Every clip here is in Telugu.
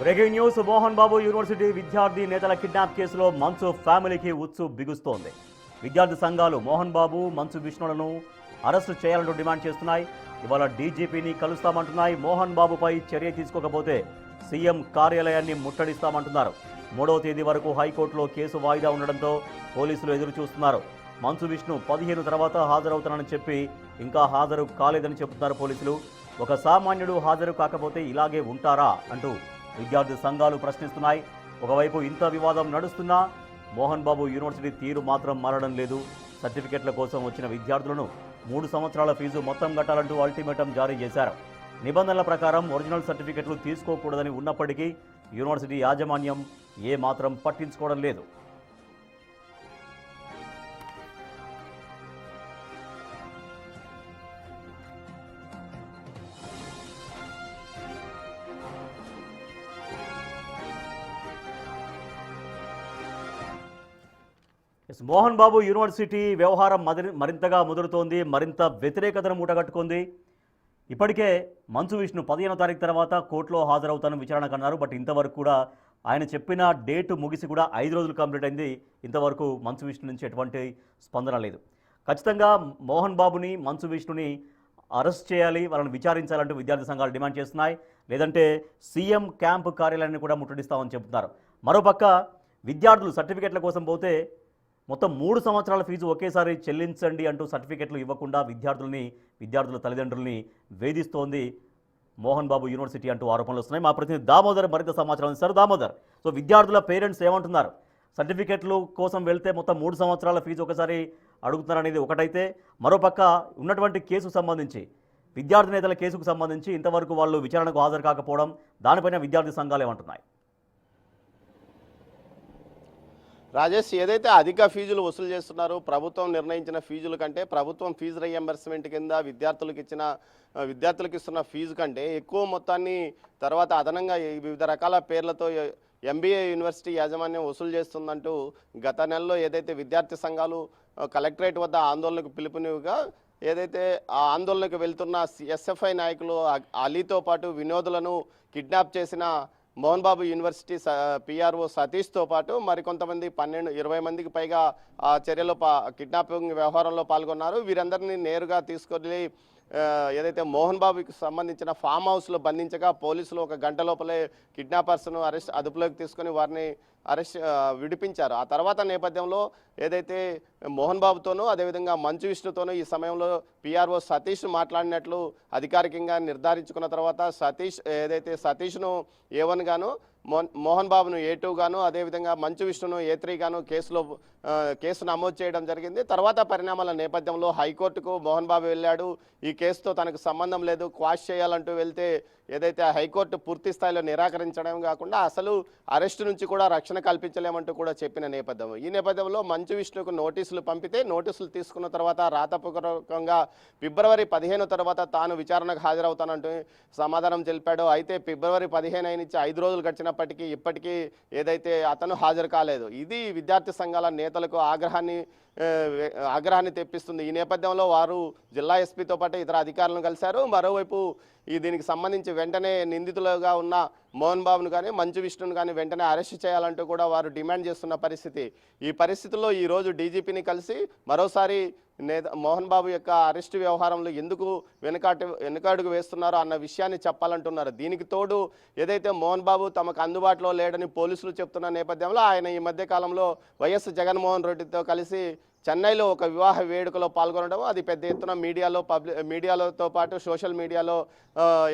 Breaking news Mohan Babu university విద్యార్థి నేతల కిడ్నాప్ కేసులో మంచు ఫ్యామిలీకి ఉచ్చు బిగుస్తోంది. విద్యార్థి సంఘాలు మోహన్ బాబు మంచు విష్ణులను అరెస్టు చేయాలంటూ డిమాండ్ చేస్తున్నాయి. ఇవాళ డీజీపీని కలుస్తామంటున్నాయి. మోహన్ బాబుపై చర్య తీసుకోకపోతే సీఎం కార్యాలయాన్ని ముట్టడిస్తామంటున్నారు. 3వ తేదీ వరకు హైకోర్టులో కేసు వాయిదా ఉండడంతో పోలీసులు ఎదురు చూస్తున్నారు. మంచు విష్ణు 15 తర్వాత హాజరవుతానని చెప్పి ఇంకా హాజరు కాలేదని చెబుతున్నారు పోలీసులు. ఒక సామాన్యుడు హాజరు కాకపోతే ఇలాగే ఉంటారా అంటూ విద్యార్థి సంఘాలు ప్రశ్నిస్తున్నాయి. ఒకవైపు ఇంత వివాదం నడుస్తున్నా మోహన్ బాబు యూనివర్సిటీ తీరు మాత్రం మారడం లేదు. సర్టిఫికెట్ల కోసం వచ్చిన విద్యార్థులను 3 సంవత్సరాల ఫీజు మొత్తం కట్టాలంటూ అల్టిమేటం జారీ చేశారు. నిబంధనల ప్రకారం ఒరిజినల్ సర్టిఫికెట్లు తీసుకోకూడదని ఉన్నప్పటికీ యూనివర్సిటీ యాజమాన్యం ఏ మాత్రం పట్టించుకోవడం లేదు. మోహన్ బాబు యూనివర్సిటీ వ్యవహారం మరింతగా ముదురుతోంది. మరింత వ్యతిరేకతను మూటగట్టుకుంది. ఇప్పటికే మంచు విష్ణు 15వ తారీఖు తర్వాత కోర్టులో హాజరవుతానని విచారణకు అన్నారు. బట్ ఇంతవరకు కూడా ఆయన చెప్పిన డేటు ముగిసి కూడా 5 రోజులు కంప్లీట్ అయింది. ఇంతవరకు మంచు విష్ణు నుంచి ఎటువంటి స్పందన లేదు. ఖచ్చితంగా మోహన్ బాబుని మంచు విష్ణుని అరెస్ట్ చేయాలి, వాళ్ళని విచారించాలంటూ విద్యార్థి సంఘాలు డిమాండ్ చేస్తున్నాయి. లేదంటే సీఎం క్యాంపు కార్యాలయాన్ని కూడా ముట్టడిస్తామని చెబుతున్నారు. మరోపక్క విద్యార్థులు సర్టిఫికెట్ల కోసం పోతే మొత్తం 3 సంవత్సరాల ఫీజు ఒకేసారి చెల్లించండి అంటూ సర్టిఫికెట్లు ఇవ్వకుండా విద్యార్థుల తల్లిదండ్రుల్ని వేధిస్తోంది మోహన్ బాబు యూనివర్సిటీ అంటూ ఆరోపణలు వస్తున్నాయి. మా ప్రతినిధి దామోదర్ మరింత సమాచారం ఇస్తారు. దామోదర్, సో విద్యార్థుల పేరెంట్స్ ఏమంటున్నారు? సర్టిఫికెట్లు కోసం వెళ్తే మొత్తం 3 సంవత్సరాల ఫీజు ఒకసారి అడుగుతున్నారనేది ఒకటైతే, మరోపక్క ఉన్నటువంటి కేసుకు సంబంధించి విద్యార్థి నేతల కేసుకు సంబంధించి ఇంతవరకు వాళ్ళు విచారణకు హాజరు కాకపోవడం, దానిపైన విద్యార్థి సంఘాలు ఏమంటున్నాయి? రాజేష్, ఏదైతే అధిక ఫీజులు వసూలు చేస్తున్నారో ప్రభుత్వం నిర్ణయించిన ఫీజుల కంటే, ప్రభుత్వం ఫీజు రీయింబర్స్మెంట్ కింద విద్యార్థులకు ఇస్తున్న ఫీజు కంటే ఎక్కువ మొత్తాన్ని తర్వాత అదనంగా వివిధ రకాల పేర్లతో ఎంబీఏ యూనివర్సిటీ యాజమాన్యం వసూలు చేస్తుందంటూ గత నెలలో ఏదైతే విద్యార్థి సంఘాలు కలెక్టరేట్ వద్ద ఆందోళనకు పిలుపునివ్వగా, ఏదైతే ఆ ఆందోళనకు వెళ్తున్న ఎస్ఎఫ్ఐ నాయకులు అలీతో పాటు వినోదులను కిడ్నాప్ చేసిన మోహన్ బాబు యూనివర్సిటీ పిఆర్ఓ సతీష్తో పాటు మరికొంతమంది 20 మందికి పైగా ఆ చర్యలో కిడ్నాపింగ్ వ్యవహారంలో పాల్గొన్నారు. వీరందరినీ నేరుగా తీసుకొని ఏదైతే మోహన్ బాబుకి సంబంధించిన ఫామ్ హౌస్లో బంధించగా పోలీసులు 1 గంట లోపలే కిడ్నాపర్స్ను అదుపులోకి తీసుకొని వారిని విడిపించారు. ఆ తర్వాత నేపథ్యంలో ఏదైతే మోహన్ బాబుతోనూ అదేవిధంగా మంచు విష్ణుతోనూ ఈ సమయంలో పిఆర్ఓ సతీష్ మాట్లాడినట్లు అధికారికంగా నిర్ధారించుకున్న తర్వాత సతీష్ను A1 గాను, మోహన్ బాబును A2 గాను, అదేవిధంగా మంచు విష్ణును A3 గాను కేసు నమోదు చేయడం జరిగింది. తర్వాత పరిణామాల నేపథ్యంలో హైకోర్టుకు మోహన్ బాబు వెళ్ళాడు. ఈ కేసుతో తనకు సంబంధం లేదు, క్వాష్ చేయాలంటూ వెళ్తే ఏదైతే హైకోర్టు పూర్తి స్థాయిలో నిరాకరించడం కాకుండా అసలు అరెస్టు నుంచి కూడా రక్షణ కల్పించలేమంటూ కూడా చెప్పిన నేపథ్యం. ఈ నేపథ్యంలో మంచు విష్ణుకు నోటీసులు పంపితే నోటీసులు తీసుకున్న తర్వాత రాతపూర్వకంగా ఫిబ్రవరి 15 తర్వాత తాను విచారణకు హాజరవుతానంటూ సమాధానం తెలిపాడు. అయితే ఫిబ్రవరి 15 నుంచి 5 రోజులు గడిచినప్పటికీ ఇప్పటికీ ఏదైతే అతను హాజరు కాలేదు. ఇది విద్యార్థి సంఘాల నేతలకు ఆగ్రహాన్ని తెప్పిస్తుంది. ఈ నేపథ్యంలో వారు జిల్లా ఎస్పీతో పాటు ఇతర అధికారులను కలిశారు. మరోవైపు దీనికి సంబంధించి వెంటనే నిందితులుగా ఉన్న మోహన్ బాబును కానీ మంచు విష్ణును కానీ వెంటనే అరెస్ట్ చేయాలంటూ కూడా వారు డిమాండ్ చేస్తున్న పరిస్థితి. ఈ పరిస్థితుల్లో ఈరోజు డీజీపీని కలిసి మరోసారి మోహన్ బాబు యొక్క అరెస్టు వ్యవహారంలో ఎందుకు వెనుకాడుగు వేస్తున్నారో అన్న విషయాన్ని చెప్పాలంటున్నారు. దీనికి తోడు ఏదైతే మోహన్ బాబు తమకు అందుబాటులో లేడని పోలీసులు చెప్తున్న నేపథ్యంలో ఆయన ఈ మధ్య కాలంలో వైఎస్ జగన్మోహన్ రెడ్డితో కలిసి చెన్నైలో ఒక వివాహ వేడుకలో పాల్గొనడం, అది పెద్ద ఎత్తున మీడియాలతో పాటు సోషల్ మీడియాలో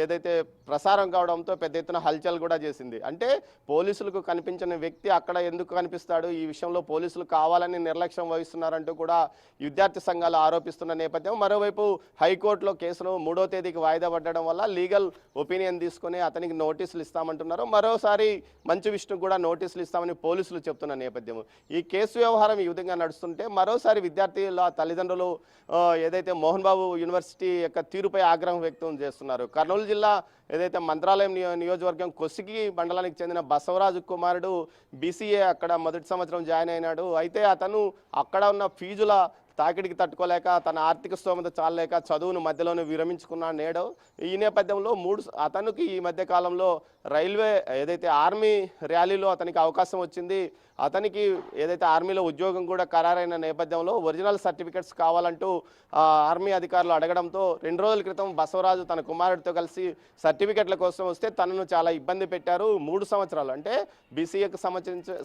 ఏదైతే ప్రసారం కావడంతో పెద్ద ఎత్తున హల్చల్ కూడా చేసింది. అంటే పోలీసులకు కనిపించిన వ్యక్తి అక్కడ ఎందుకు కనిపిస్తాడు, ఈ విషయంలో పోలీసులు కావాలని నిర్లక్ష్యం వహిస్తున్నారంటూ కూడా విద్యార్థి సంఘాలు ఆరోపిస్తున్న నేపథ్యం. మరోవైపు హైకోర్టులో కేసును 3వ తేదీకి వాయిదా పడడం వల్ల లీగల్ ఒపీనియన్ తీసుకుని అతనికి నోటీసులు ఇస్తామంటున్నారు. మరోసారి మంచు విష్ణుకు కూడా నోటీసులు ఇస్తామని పోలీసులు చెప్తున్న నేపథ్యం. ఈ కేసు వ్యవహారం ఈ విధంగా నడుస్తుంటే మరోసారి విద్యార్థుల తల్లిదండ్రులు ఏదైతే మోహన్ బాబు యూనివర్సిటీ యొక్క తీరుపై ఆగ్రహం వ్యక్తం చేస్తున్నారు. కర్నూలు జిల్లా ఏదైతే మంత్రాలయం నియోజకవర్గం కొసిగి మండలానికి చెందిన బసవరాజు కుమారుడు BCA అక్కడ మొదటి సంవత్సరం జాయిన్ అయినాడు. అయితే అతను అక్కడ ఉన్న ఫీజుల తాకిడికి తట్టుకోలేక తన ఆర్థిక స్తోమత చాలలేక చదువును మధ్యలోనే విరమించుకున్న నేడు ఈ నేపథ్యంలో అతనికి ఈ మధ్య కాలంలో రైల్వే ఏదైతే ఆర్మీ ర్యాలీలో అతనికి అవకాశం వచ్చింది. అతనికి ఏదైతే ఆర్మీలో ఉద్యోగం కూడా ఖరారైన నేపథ్యంలో ఒరిజినల్ సర్టిఫికెట్స్ కావాలంటూ ఆర్మీ అధికారులు అడగడంతో 2 రోజుల క్రితం బసవరాజు తన కుమారుడితో కలిసి సర్టిఫికెట్ల కోసం వస్తే తనను చాలా ఇబ్బంది పెట్టారు. 3 సంవత్సరాలు అంటే బీసీఏకి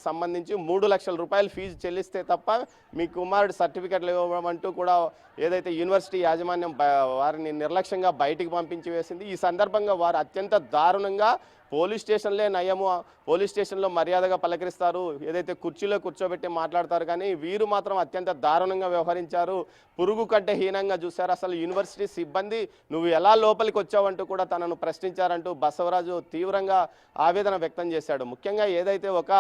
సంబంధించి 3 లక్షల రూపాయలు ఫీజు చెల్లిస్తే తప్ప మీ కుమారుడు సర్టిఫికెట్లు ఇవ్వమంటూ కూడా ఏదైతే యూనివర్సిటీ యాజమాన్యం వారిని నిర్లక్ష్యంగా బయటికి పంపించి వేసింది. ఈ సందర్భంగా వారు అత్యంత దారుణంగా పోలీస్ స్టేషన్లే నయము, పోలీస్ స్టేషన్లో మర్యాదగా పలకరిస్తారు, ఏదైతే కుర్చీలో కూర్చోబెట్టి మాట్లాడతారు, కానీ వీరు మాత్రం అత్యంత దారుణంగా వ్యవహరించారు. పురుగు కంటే హీనంగా చూశారు. అసలు యూనివర్సిటీ సిబ్బంది నువ్వు ఎలా లోపలికి వచ్చావంటూ కూడా తనను ప్రశ్నించారంటూ బసవరాజు తీవ్రంగా ఆవేదన వ్యక్తం చేశాడు. ముఖ్యంగా ఏదైతే ఒక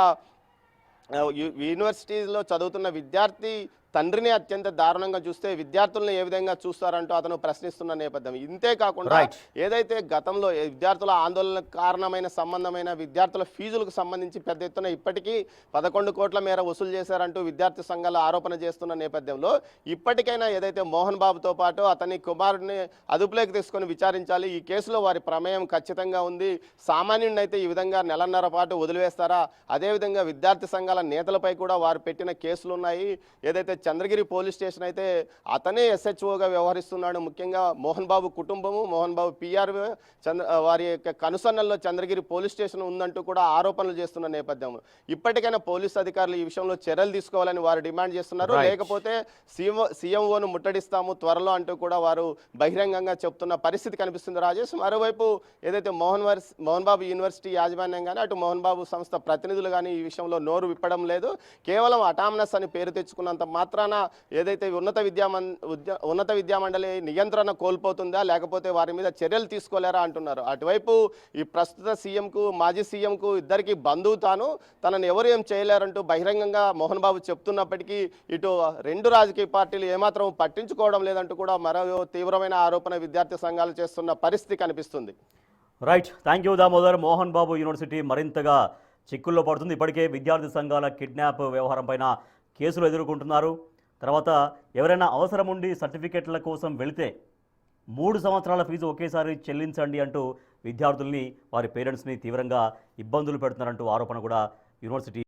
యూనివర్సిటీలో చదువుతున్న విద్యార్థి తండ్రిని అత్యంత దారుణంగా చూస్తే విద్యార్థులను ఏ విధంగా చూస్తారంటూ అతను ప్రశ్నిస్తున్న నేపథ్యం. ఇంతే కాకుండా ఏదైతే గతంలో విద్యార్థుల ఆందోళనకు కారణమైన సంబంధమైన విద్యార్థుల ఫీజులకు సంబంధించి పెద్ద ఎత్తున ఇప్పటికీ 11 కోట్ల మేర వసూలు చేశారంటూ విద్యార్థి సంఘాలు ఆరోపణ చేస్తున్న నేపథ్యంలో ఇప్పటికైనా ఏదైతే మోహన్ బాబుతో పాటు అతని కుమారుడిని అదుపులోకి తీసుకొని విచారించాలి. ఈ కేసులో వారి ప్రమేయం ఖచ్చితంగా ఉంది. సామాన్యుడినైతే ఈ విధంగా 1.5 పాటు వదిలివేస్తారా? అదేవిధంగా విద్యార్థి సంఘాల నేతలపై కూడా వారు పెట్టిన కేసులు ఉన్నాయి. ఏదైతే చంద్రగిరి పోలీస్ స్టేషన్ అయితే అతనే ఎస్హెచ్ఓగా వ్యవహరిస్తున్నాడు. ముఖ్యంగా మోహన్ బాబు కుటుంబము, మోహన్ బాబు పిఆర్ వారి యొక్క కనుసన్నల్లో చంద్రగిరి పోలీస్ స్టేషన్ ఉందంటూ కూడా ఆరోపణలు చేస్తున్న నేపథ్యం. ఇప్పటికైనా పోలీసు అధికారులు ఈ విషయంలో చర్యలు తీసుకోవాలని వారు డిమాండ్ చేస్తున్నారు. లేకపోతే సీఎంఓను ముట్టడిస్తాము త్వరలో అంటూ కూడా వారు బహిరంగంగా చెప్తున్న పరిస్థితి కనిపిస్తుంది. రాజేష్, మరోవైపు ఏదైతే మోహన్ బాబు యూనివర్సిటీ యాజమాన్యం కానీ అటు మోహన్ బాబు సంస్థ ప్రతినిధులు కానీ ఈ విషయంలో నోరు విప్పడం లేదు. కేవలం అటామినస్ అని పేరు తెచ్చుకున్నంత మాత్రాన ఏదైతే ఉన్నత విద్యామండలి నియంత్రణ కోల్పోతుందా, లేకపోతే వారి మీద చర్యలు తీసుకోలేరా అంటున్నారు. అటువైపు ఈ ప్రస్తుత సీఎంకు మాజీ సీఎంకు ఇద్దరికి బంధువు తనను ఎవరు ఏం చేయలేరంటూ బహిరంగంగా మోహన్ బాబు చెప్తున్నప్పటికీ ఇటు 2 రాజకీయ పార్టీలు ఏమాత్రం పట్టించుకోవడం లేదంటూ కూడా మరో తీవ్రమైన ఆరోపణ విద్యార్థి సంఘాలు చేస్తున్న పరిస్థితి కనిపిస్తుంది. Right, thank you Damodar. Mohan Babu university మరింతగా చిక్కుల్లో పడుతుంది. ఇప్పటికే విద్యార్థి సంఘాల కిడ్నాప్ వ్యవహారం పైన కేసులు ఎదుర్కొంటున్నారు. తర్వాత ఎవరైనా అవసరం ఉండి సర్టిఫికెట్ల కోసం వెళితే 3 సంవత్సరాల ఫీజు ఒకేసారి చెల్లించండి అంటూ విద్యార్థుల్ని వారి పేరెంట్స్ని తీవ్రంగా ఇబ్బందులు పెడుతున్నారంటూ ఆరోపణ కూడా యూనివర్సిటీ